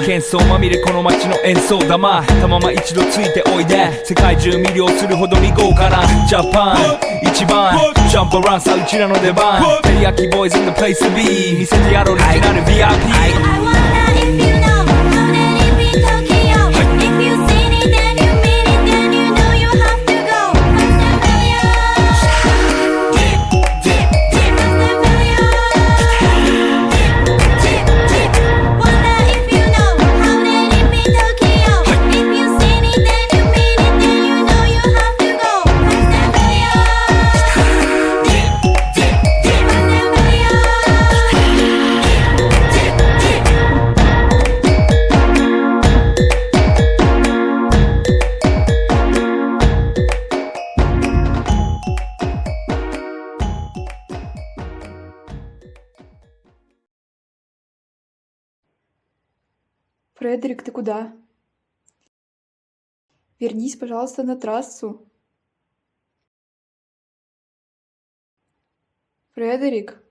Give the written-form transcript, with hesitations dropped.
喧騒まみれこの街の演奏玉たまま一度ついておいで世界中魅了するほどに豪華なジャパン一番ジャンプアランさうちらの出番テリヤキボーイズ in the place to be 見せてやろうオリジナル VIP I wonder if you know how that it be Tokyo If you seen it then you mean it then you know you have to go Dip, dip, dip Dip, dip Wonder if you know how that it be Tokyo If you seen it then you mean it then you know you have to go Dip, dip, dip Фредерик, ты куда? Вернись, пожалуйста, на трассу. Фредерик?